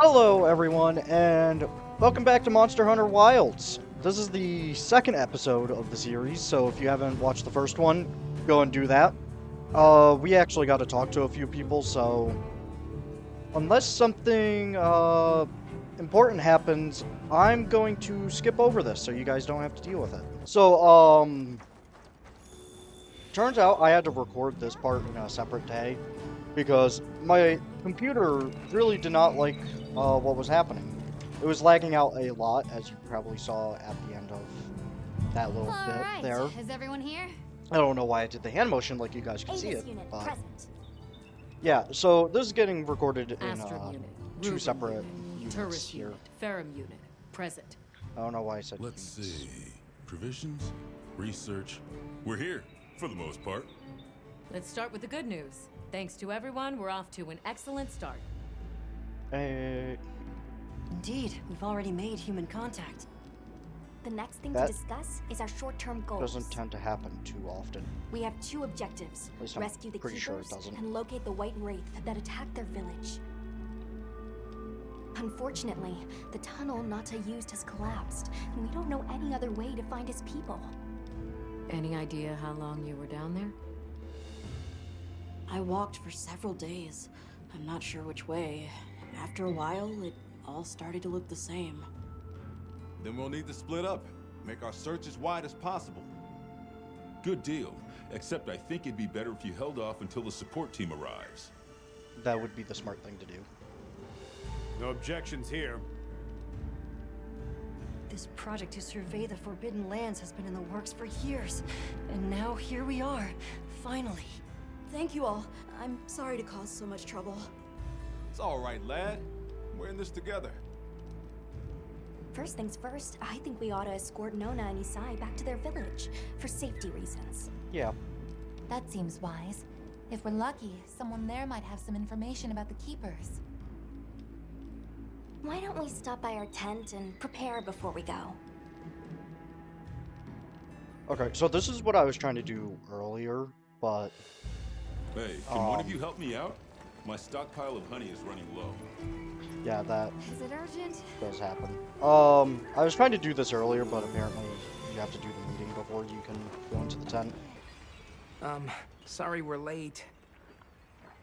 Hello, everyone, and welcome back to Monster Hunter Wilds. This is the second episode of the series, so if you haven't watched the first one, go and do that. We actually got to talk to a few people, so unless something important happens, I'm going to skip over this so you guys don't have to deal with it. So, turns out I had to record this part in a separate day because my computer really did not like what was happening. It was lagging out a lot, as you probably saw at the end of that little bit Alright, there. is everyone here? I don't know why I did the hand motion like you guys can see it, unit but present. yeah, so this is getting recorded in Astrid unit, two Rubin separate unit, units Turris here. unit, Ferrum unit, present. I don't know why I said Let's units. see. Provisions? Research? We're here, for the most part. Let's start with the good news. Thanks to everyone, we're off to an excellent start. Indeed, we've already made human contact. The next thing That to discuss is our short-term goals. Doesn't tend to happen too often. We have two objectives: At least I'm rescue the pretty sure it keepers doesn't. and locate the white wraith that attacked their village. Unfortunately, the tunnel Nata used has collapsed, and we don't know any other way to find his people. Any idea how long you were down there? I walked for several days. I'm not sure which way. After a while, it all started to look the same. Then we'll need to split up. Make our search as wide as possible. Good deal. Except I think it'd be better if you held off until the support team arrives. That would be the smart thing to do. No objections here. This project to survey the Forbidden Lands has been in the works for years, and now here we are, finally. Thank you all. I'm sorry to cause so much trouble. It's all right, lad. We're in this together. First things first, I think we ought to escort Nona and Isai back to their village, for safety reasons. Yeah. That seems wise. If we're lucky, someone there might have some information about the keepers. Why don't we stop by our tent and prepare before we go? Okay, so this is what I was trying to do earlier, but Hey, can one of you help me out? My stockpile of honey is running low. yeah, that Is it urgent? does happen. I was trying to do this earlier, but apparently you have to do the meeting before you can go into the tent. Sorry we're late.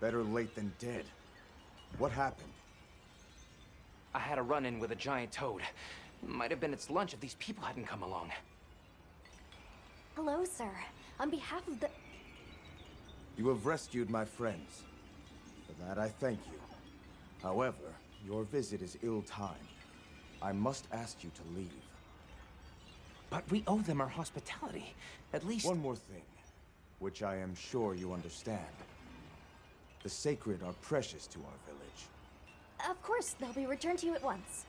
Better late than dead. What happened? I had a run-in with a giant toad. Might have been its lunch if these people hadn't come along. Hello, sir. On behalf of the... You have rescued my friends. For that, I thank you. However, your visit is ill-timed. I must ask you to leave. But we owe them our hospitality. At least... One more thing, which I am sure you understand. The sacred are precious to our village. Of course, they'll be returned to you at once.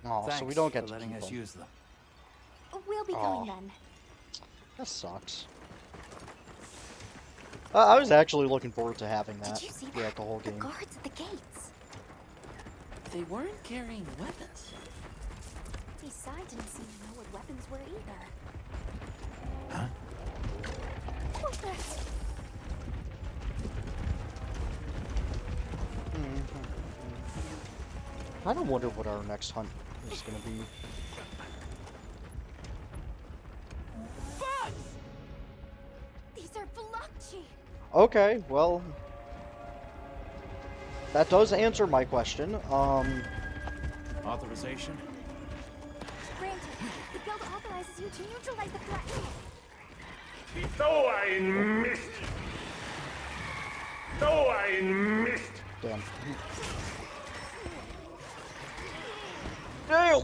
Oh, so we Thanks don't get for to letting keep us them. use them. We'll be going then. That sucks. I was actually looking forward to having that Did you see throughout that? the whole The game. guards at the gates. They weren't carrying weapons. Besides, didn't seem to know what weapons were either. Huh? What the... I don't wonder what our next hunt is gonna be. These are Balachi! Okay, well, that does answer my question. Authorization? Granted, the guild authorizes you to neutralize the threat. So ein Mist! So ein Mist! Damn. Damn!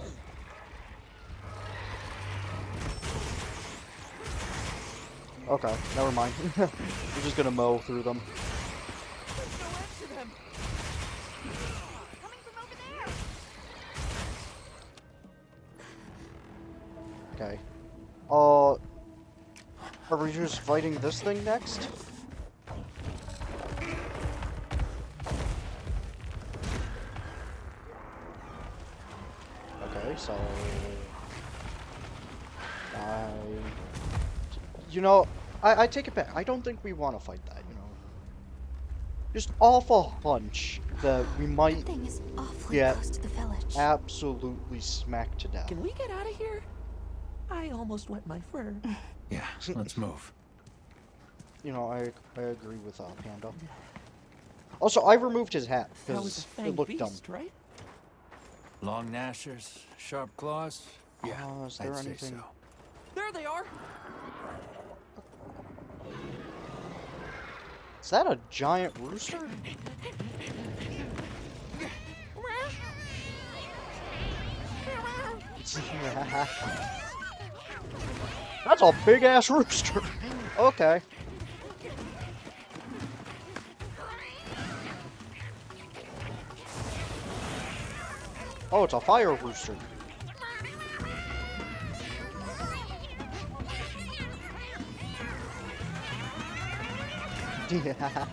Okay, never mind. We're just gonna mow through them. Coming from over there! Okay. Are we just fighting this thing next? Okay, so... You know, I take it back. I don't think we want to fight that, you know. Just off a hunch, that we might Thing is awfully get close to the village. absolutely smacked to death. Can we get out of here? I almost wet my fur. Yeah, let's move. You know, I agree with Panda. Also, I removed his hat That was a because it fanged looked dumb. beast, right? Long gnashers, sharp claws. Yeah, Is there I'd say anything? so. There they are. Is that a giant rooster? That's a big ass rooster. Okay. Oh, it's a fire rooster. Yeah.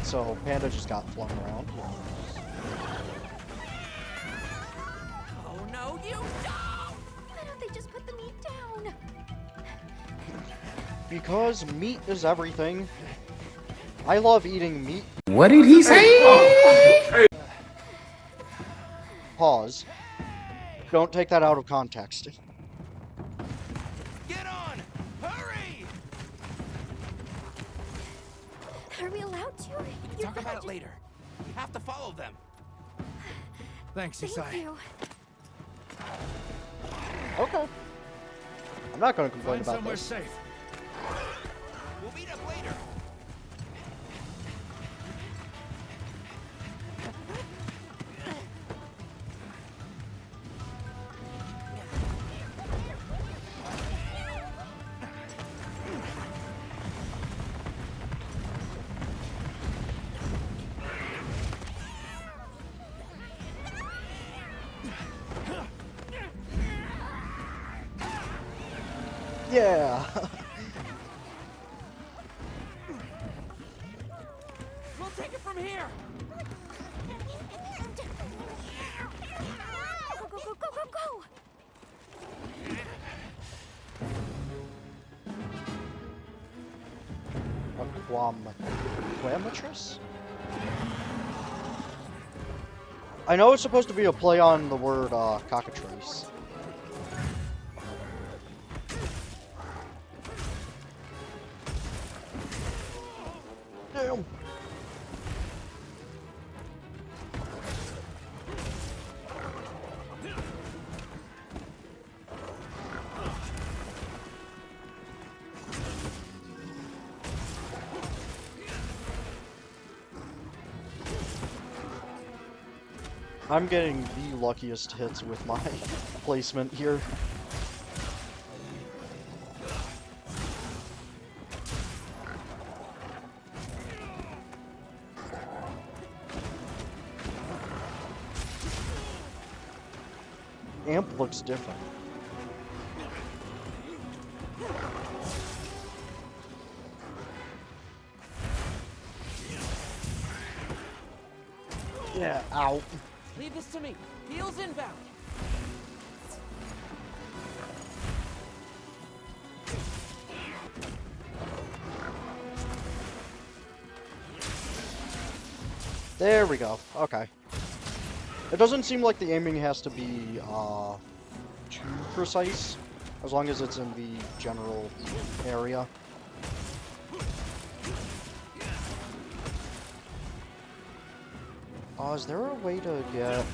So Panda just got flung around. Oh no, you don't! Why don't they just put the meat down? Because meat is everything. I love eating meat. What did he say? Pause. Don't take that out of context. Get on! Hurry! Are we allowed to? We can talk about it later. We have to follow them. Thanks, Thank Isai. you. Okay. I'm not going to complain Find about somewhere this. safe. We'll meet up later. Yeah. We'll take it from here. Go, go, go, go, go, go! Aquamatrix? I know it's supposed to be a play on the word cockatrice. Damn. I'm getting the luckiest hits with my placement here. Amp looks different. Yeah, ow. Leave this to me. Heels inbound. There we go. Okay. It doesn't seem like the aiming has to be too precise, as long as it's in the general area. Is there a way to get...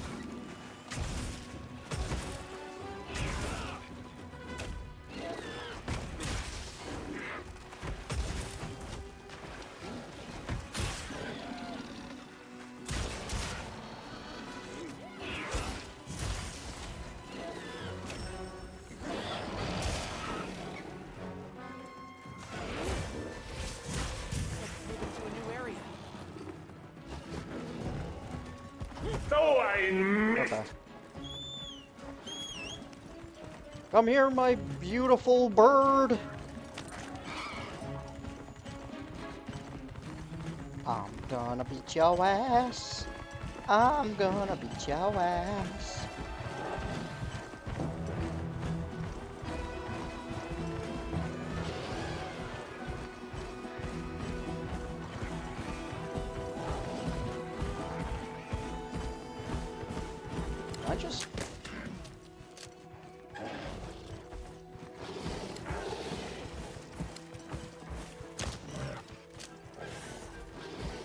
So ein Mist! Okay. Come here, my beautiful bird! I'm gonna beat your ass. I'm gonna beat your ass.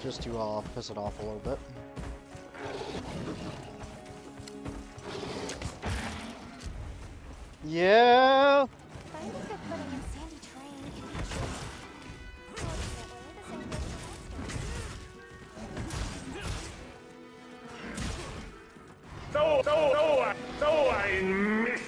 just to piss it off a little bit. Yeah. I think they're putting in Sandy Train. So I missed.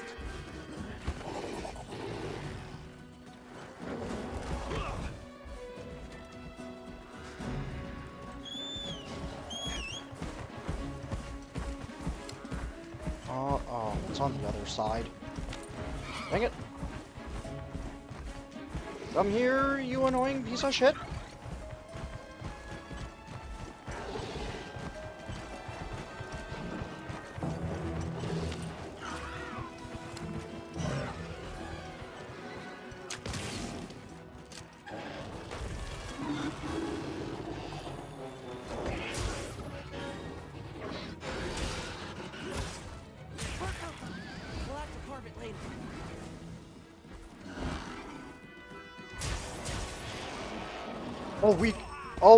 Oh, it's on the other side. Dang it. Come here, you annoying piece of shit.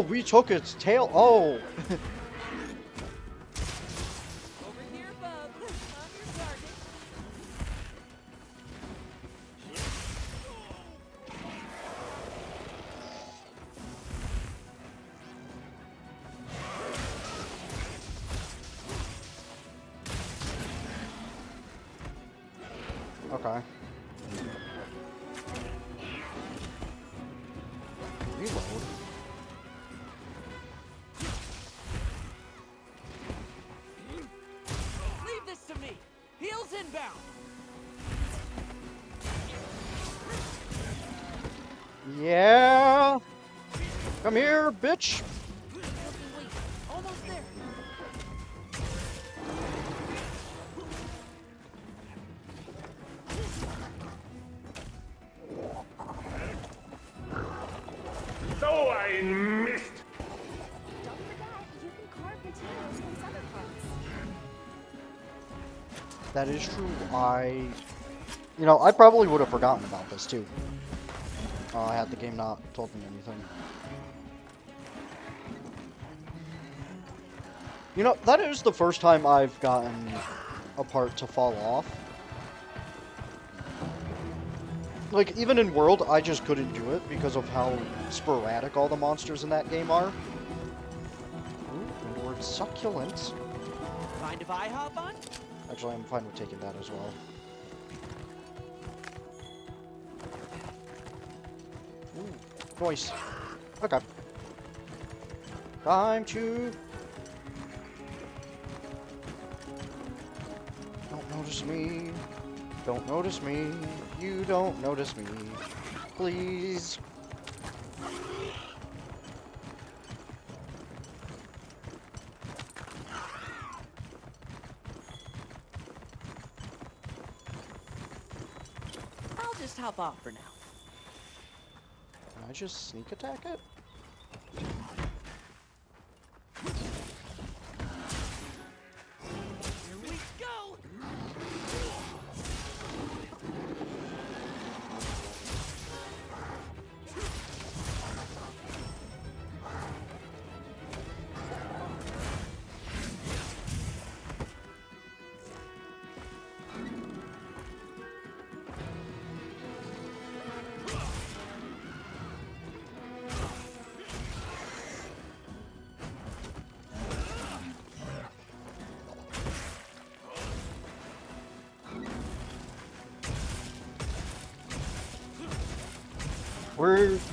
We took its tail. Oh. Okay. Reload. Leave this to me. Heels inbound. Yeah. Come here, bitch. Almost there. So I missed. Don't forget, you can carve materials from other parts. That is true. I probably would have forgotten about this too. Had the game not told me anything. You know, that is the first time I've gotten a part to fall off. Like, even in World, I just couldn't do it because of how sporadic all the monsters in that game are. Ooh, and the word succulent. Mind if I hop on? Actually, I'm fine with taking that as well. Ooh, nice. Okay. Time to... Don't notice me. Don't notice me. You don't notice me. Please. I'll just hop off for now. Can I just sneak attack it? Here we go.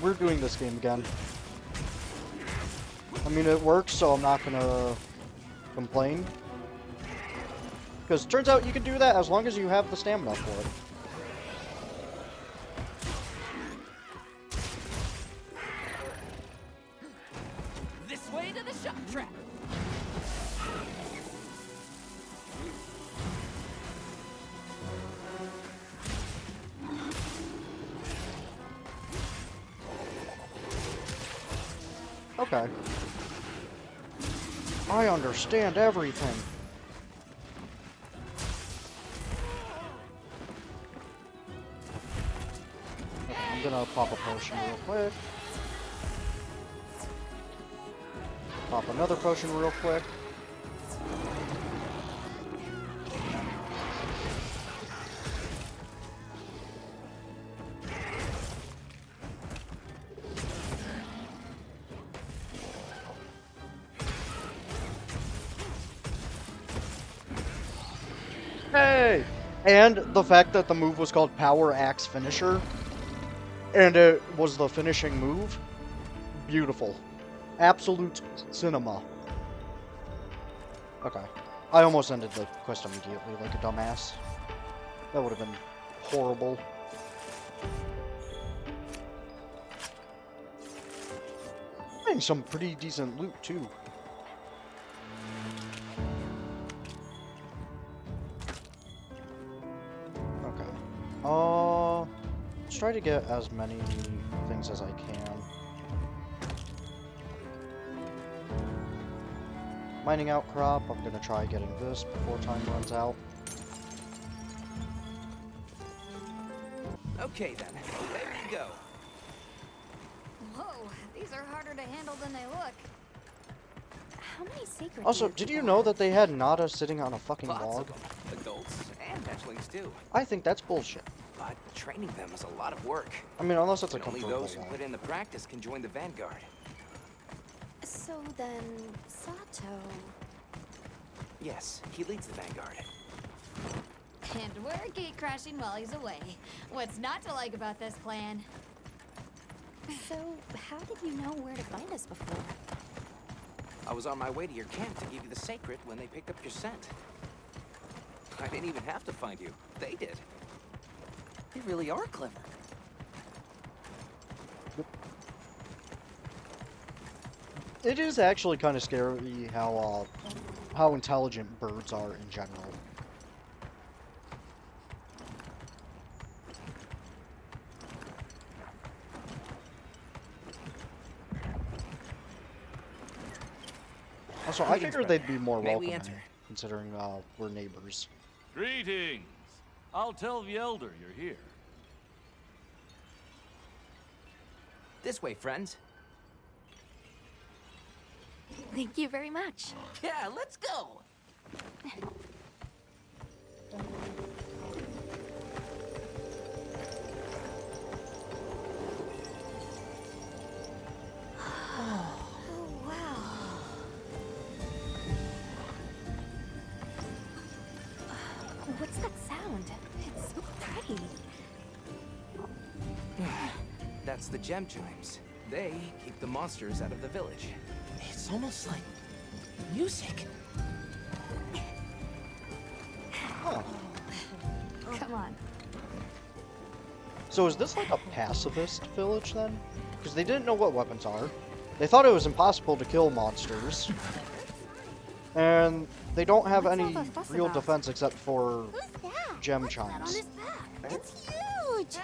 We're doing this game again. I mean, it works, so I'm not gonna complain. Because it turns out you can do that as long as you have the stamina for it. This way to the shot trap. Okay. I understand everything. Okay, I'm gonna pop a potion real quick. Pop another potion real quick. Hey! And the fact that the move was called Power Axe Finisher, and it was the finishing move, beautiful. Absolute cinema. Okay. I almost ended the quest immediately like a dumbass. That would have been horrible. Getting some pretty decent loot, too. Let's try to get as many things as I can. Mining outcrop, I'm gonna try getting this before time runs out. Okay then, there you go. Whoa, these are harder to handle than they look. How many secrets? Also, did you know that they had Nada sitting on a fucking Lots log? of them. Adults and hatchlings too. I think that's bullshit. But training them is a lot of work. I mean, unless it's a And only comfortable those who log. put in the practice can join the Vanguard. So then, Sato. Yes, he leads the Vanguard. And we're gate crashing while he's away. What's not to like about this plan? So, how did you know where to find us before? I was on my way to your camp to give you the sacred when they picked up your scent. I didn't even have to find you. They did. They really are clever. It is actually kind of scary how intelligent birds are in general. Also, I figured they'd be more welcoming, considering we're neighbors. Greetings. I'll tell the Elder you're here. This way, friends. Thank you very much. Yeah, let's go. What's that sound? It's so pretty. That's the gem chimes. They keep the monsters out of the village. It's almost like music. Huh. Come on. So is this like a pacifist village then? Because they didn't know what weapons are. They thought it was impossible to kill monsters. And they don't have What's all any the fuss real about? defense except for Who's that? gem What's that on chimes. his back? It's huge!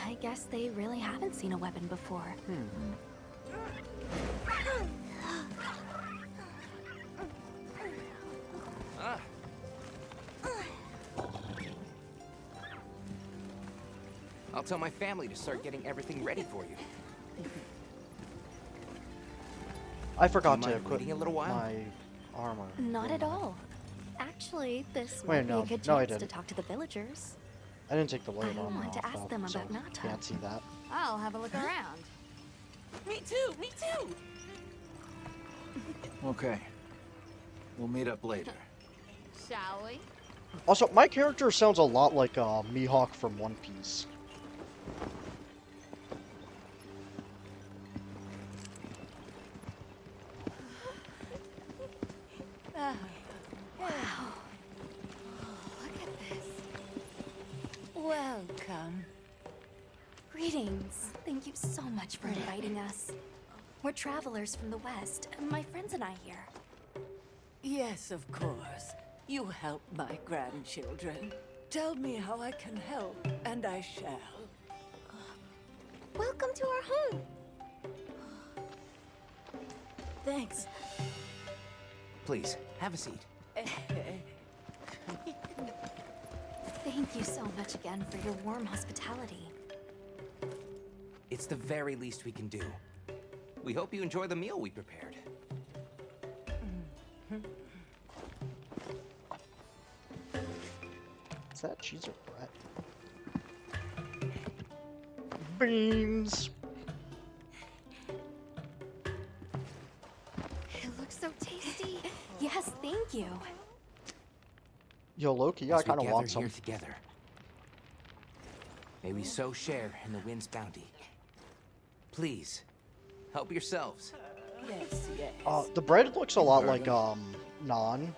I guess they really haven't seen a weapon before. Ah. I'll tell my family to start getting everything ready for you. I forgot Do to you mind equip waiting a little while? my armor. Not at all. Actually, this Wait, might no. be a good No, I chance to didn't. talk to the villagers. I didn't take the blade I armor want to off, ask though, them so about Nata. can't see that. I'll have a look around. Me too, me too. Okay. We'll meet up later. Shall we? Also, my character sounds a lot like Mihawk from One Piece. Wow. Look at this. Welcome. Greetings. Thank you so much for inviting us. We're travelers from the West, and my friends and I here. Yes, of course. You help my grandchildren. Tell me how I can help, and I shall. Welcome to our home. Thanks. Please, have a seat. Thank you so much again for your warm hospitality. It's the very least we can do. We hope you enjoy the meal we prepared. Is that cheese or bread? Beans. It looks so tasty. Yes, thank you. Yo, Loki, I As we kind of gather want some. here together, may we so share in the wind's bounty. Please, help yourselves. Yes, yes. The bread looks a lot like naan.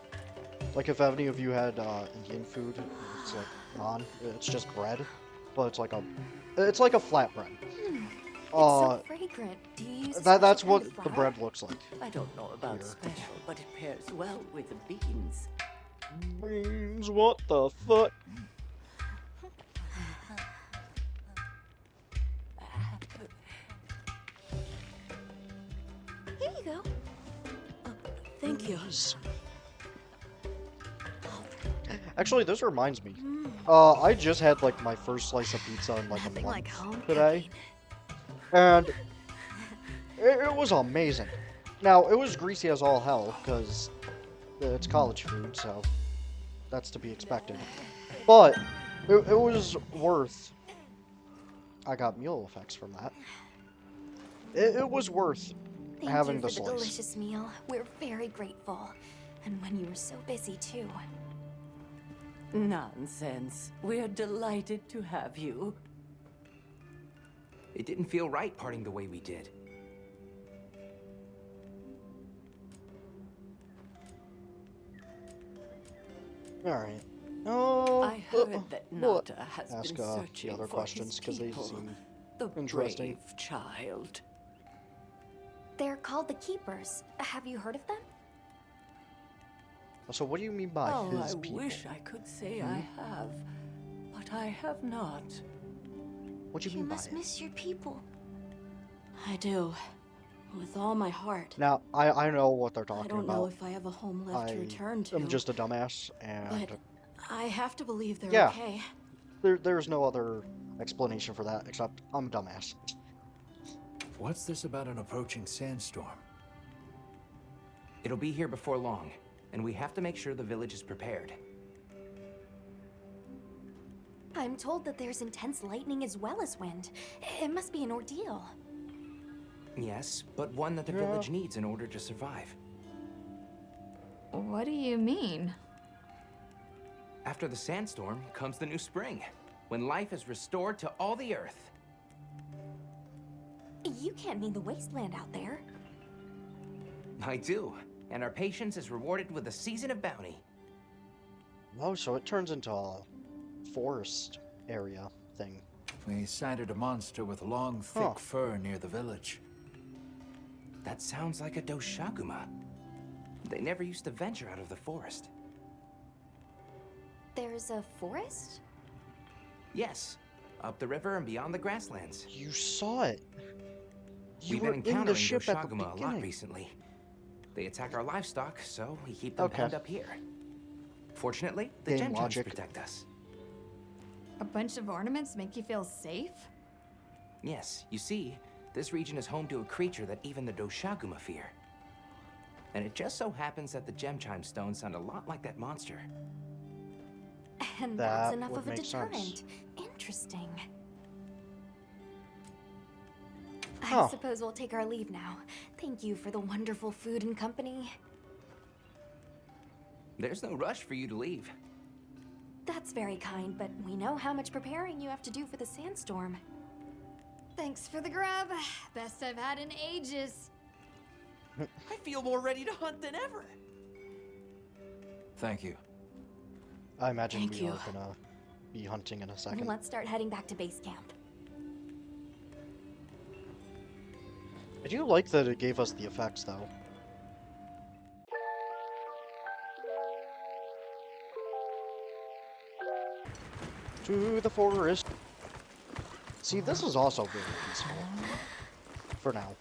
Like if any of you had Indian food, it's like naan. It's just bread, but it's like a flatbread. It's so fragrant. Do you use That's what the bread looks like. I don't know about Here. special, but it pairs well with the beans. Beans, what the fuck? Here you go. Thank you. Actually, this reminds me. I just had like my first slice of pizza in like a Nothing month like home today, and it was amazing. Now it was greasy as all hell because it's college food, so that's to be expected. But it was worth. I got meal effects from that. It was worth Thank having you the for the slice. delicious meal. We're very grateful. And when you were so busy, too. Nonsense. We're delighted to have you. It didn't feel right parting the way we did. Alright. Oh, I heard that we'll Nata has ask been the searching other for questions his because they people. seem The interesting. brave child. They're called the Keepers. Have you heard of them? So what do you mean by Oh, his I people? wish I could say I have, but I have not. What do you You mean by must it? miss your people. I do. With all my heart. Now, I know what they're I talking don't about. know if I have a home left to return to. I'm just a dumbass, and But I have to believe they're yeah, okay. there's no other explanation for that except I'm a dumbass. What's this about an approaching sandstorm? It'll be here before long, and we have to make sure the village is prepared. I'm told that there's intense lightning as well as wind. It must be an ordeal. Yes, but one that the village needs in order to survive. What do you mean? After the sandstorm comes the new spring, when life is restored to all the earth. You can't mean the wasteland out there. I do, and our patience is rewarded with a season of bounty. Oh, so it turns into a forest area thing. We sighted a monster with long, thick fur near the village. That sounds like a Doshaguma. They never used to venture out of the forest. There's a forest? Yes, up the river and beyond the grasslands. You saw it. You We've were been in the encountering ship at the Doshaguma a lot beginning. recently. They attack our livestock, so we keep them Okay. penned up here. Fortunately, the Game gem chimes logic. protect us. A bunch of ornaments make you feel safe? Yes, you see, this region is home to a creature that even the Doshaguma fear. And it just so happens that the gem chime stones sound a lot like that monster. And That that's enough would of a make sense. deterrent. Interesting. Huh. I suppose we'll take our leave now. Thank you for the wonderful food and company. There's no rush for you to leave. That's very kind, but we know how much preparing you have to do for the sandstorm. Thanks for the grub. Best I've had in ages. I feel more ready to hunt than ever. Thank you. I imagine Thank we you. are gonna be hunting in a second. Let's start heading back to base camp. I do like that it gave us the effects, though. To the forest. See, this is also very peaceful. For now.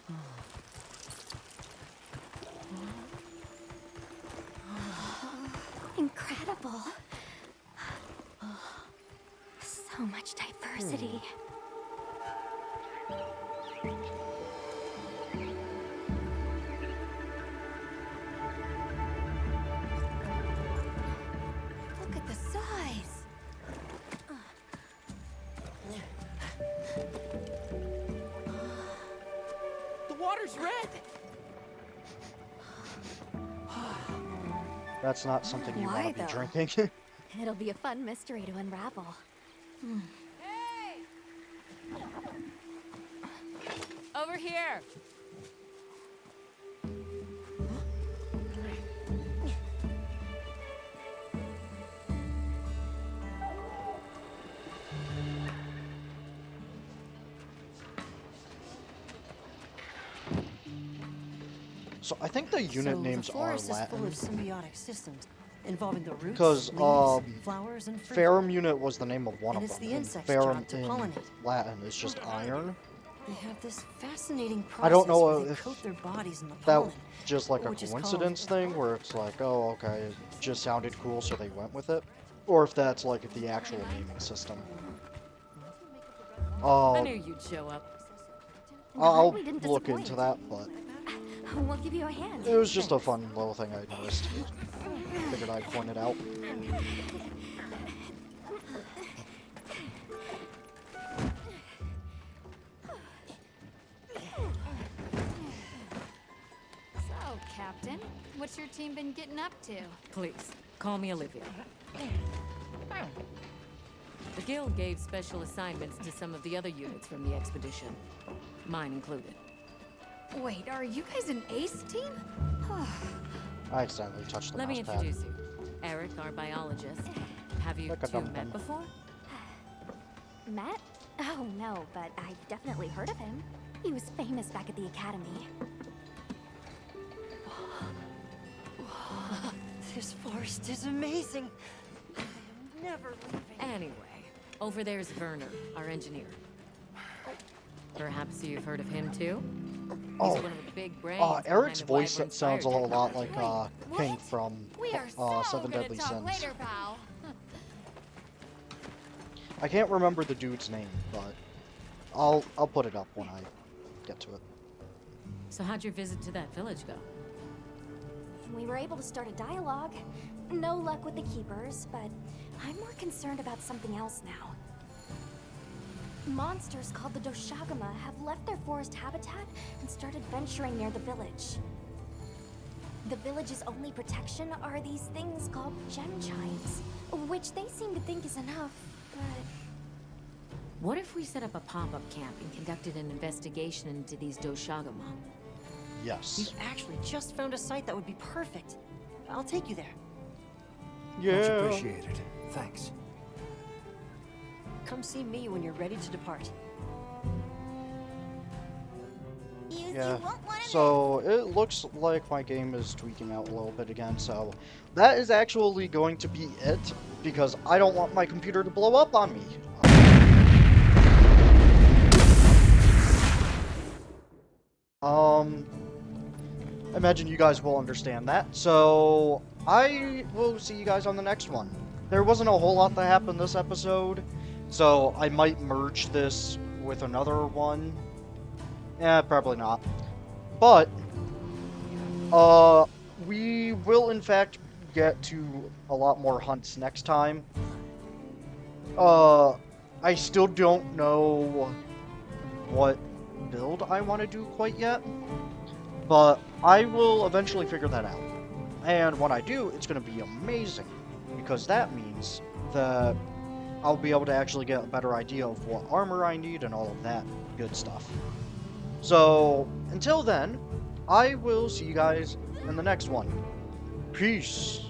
Incredible. So much diversity. That's not something you Why, want to be though? drinking. It'll be a fun mystery to unravel. Over here! So I think the unit names the are forest is full Latin. of symbiotic systems involving the roots, Because leaves, flowers, and fruit. Ferrum unit was the name of one And of it's them. the And insect's Ferrum job to in pollinate. Latin is just iron. They have this fascinating process I don't know where they if coat their bodies in the that pollen. just like a which is called- coincidence thing where it's like, oh, okay, it just sounded cool, so they went with it, or if that's like the actual naming system. I knew you'd show up. I'll we didn't look disappoint. into that, but We'll give you a hand. it was just a fun little thing I noticed. Figured I'd point it out. So, Captain, what's your team been getting up to? Please, call me Olivia. The Guild gave special assignments to some of the other units from the expedition, mine included. Wait, are you guys an ace team? I accidentally touched the Let me mouse pad. introduce you. Eric, our biologist. Have you Like a two dum-dum. met before? Matt? Oh, no, but I've definitely heard of him. He was famous back at the academy. This forest is amazing. I am never leaving. Anyway, over there's Werner, our engineer. Perhaps you've heard of him too? He's Oh, one of the big brains behind Eric's the voice Wyvern's sounds a fire whole lot like technology. King from We are so Seven gonna Deadly talk Sins. later, pal. I can't remember the dude's name, but I'll put it up when I get to it. So how'd your visit to that village go? We were able to start a dialogue. No luck with the keepers, but I'm more concerned about something else now. Monsters called the Doshagama have left their forest habitat and started venturing near the village. The village's only protection are these things called gem chimes, which they seem to think is enough, but... What if we set up a pop-up camp and conducted an investigation into these Doshagama? Yes. We actually just found a site that would be perfect. I'll take you there. Much appreciated. Thanks. Come see me when you're ready to depart. Yeah, so it looks like my game is tweaking out a little bit again, so that is actually going to be it, because I don't want my computer to blow up on me. I imagine you guys will understand that, so I will see you guys on the next one. There wasn't a whole lot that happened this episode, so I might merge this with another one. Yeah, probably not. But, we will in fact get to a lot more hunts next time. I still don't know what build I want to do quite yet, but I will eventually figure that out. And when I do, it's going to be amazing, because that means that I'll be able to actually get a better idea of what armor I need and all of that good stuff. So, until then, I will see you guys in the next one. Peace.